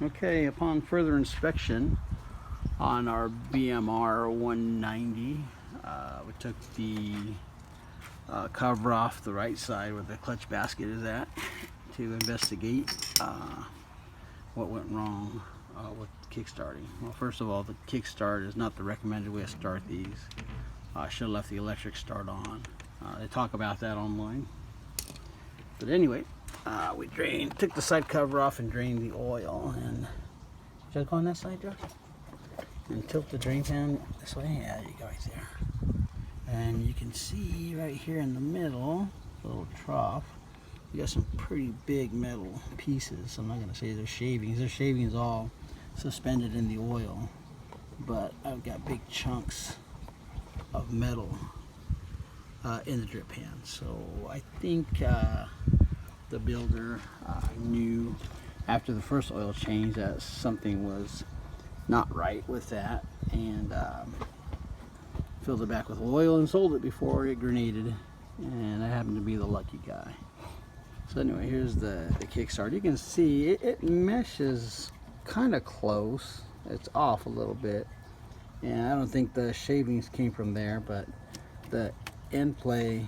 Okay, upon further inspection on our BMR190, we took the cover off the right side where the clutch basket is at to investigate what went wrong with kickstarting. Well, first of all, the kickstart is not the recommended way to start these. I should have left the electric start on. They talk about that online. But anyway, we took the side cover off and drained the oil. And should I go on that side, Josh? And tilt the drain pan this way. Yeah, there you go, right there. And you can see right here in the middle, the little trough, you got some pretty big metal pieces. I'm not going to say they're shavings. They're shavings all suspended in the oil. But I've got big chunks of metal in the drip pan. So I think the builder knew after the first oil change that something was not right with that, and filled it back with oil and sold it before it grenaded, and I happened to be the lucky guy. So anyway, here's the kickstart. You can see it meshes kind of close. It's off a little bit, and I don't think the shavings came from there, but the end play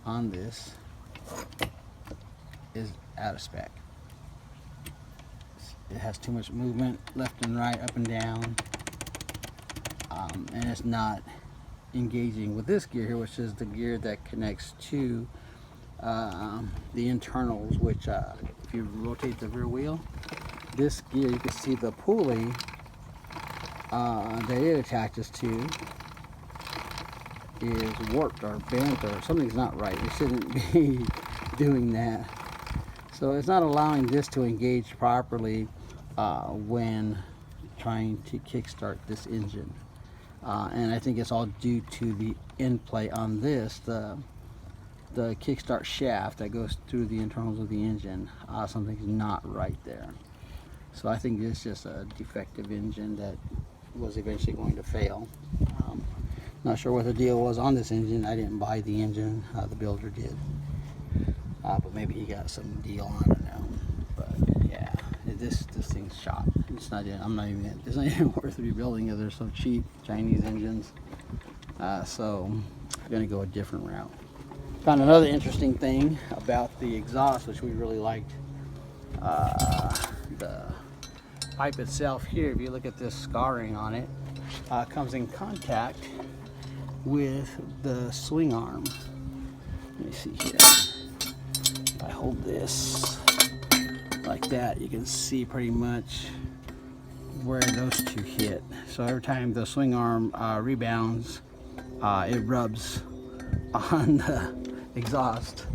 on this is out of spec. It has too much movement left and right, up and down, and it's not engaging with this gear here, which is the gear that connects to the internals, which if you rotate the rear wheel, this gear, you can see the pulley that it attaches to is warped or bent, or something's not right. It shouldn't be doing that. So it's not allowing this to engage properly when trying to kickstart this engine. And I think it's all due to the end play on this, the kickstart shaft that goes through the internals of the engine. Something's not right there. So I think it's just a defective engine that was eventually going to fail. Not sure what the deal was on this engine. I didn't buy the engine, the builder did. But maybe he got some deal, I don't know. But yeah, this thing's shot. It's not even, it's not even worth rebuilding it. They're so cheap, Chinese engines. So I'm gonna go a different route. Found another interesting thing about the exhaust, which we really liked. The pipe itself here, if you look at this scarring on it, comes in contact with the swing arm. Let me see here. If I hold this like that, you can see pretty much where those two hit. So every time the swing arm rebounds, it rubs on the exhaust.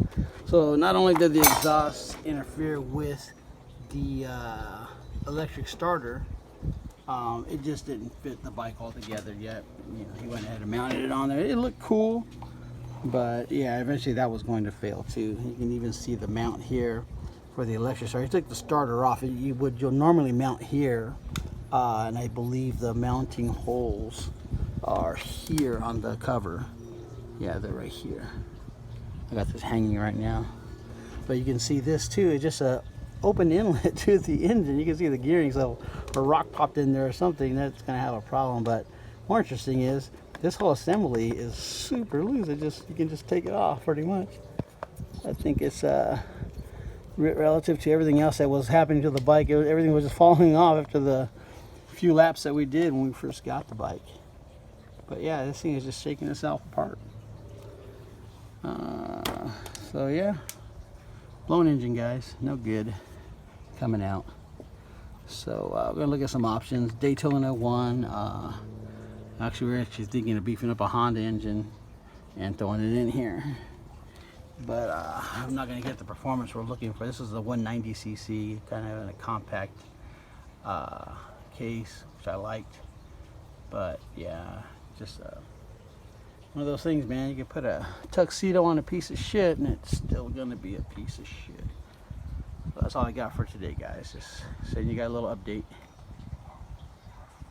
So not only did the exhaust interfere with the electric starter, it just didn't fit the bike altogether yet. You know, he went ahead and mounted it on there. It looked cool, but yeah, eventually that was going to fail too. You can even see the mount here for the electric starter. He took the starter off. You'll normally mount here, and I believe the mounting holes are here on the cover. Yeah, they're right here. I got this hanging right now, but you can see this too. It's just a open inlet to the engine. You can see the gearing, so if a rock popped in there or something, that's going to have a problem. But more interesting is this whole assembly is super loose. You can just take it off pretty much. I think it's relative to everything else that was happening to the bike, everything was just falling off after the few laps that we did when we first got the bike. But yeah, this thing is just shaking itself apart. So yeah, blown engine, guys, no good coming out. So we're gonna look at some options. Daytona 1. Actually, we're thinking of beefing up a Honda engine and throwing it in here, but I'm not gonna get the performance we're looking for. This is a 190cc, kind of in a compact case, which I liked. But yeah, just one of those things, man. You can put a tuxedo on a piece of shit and it's still gonna be a piece of shit. So that's all I got for today, guys. Just saying you got a little update.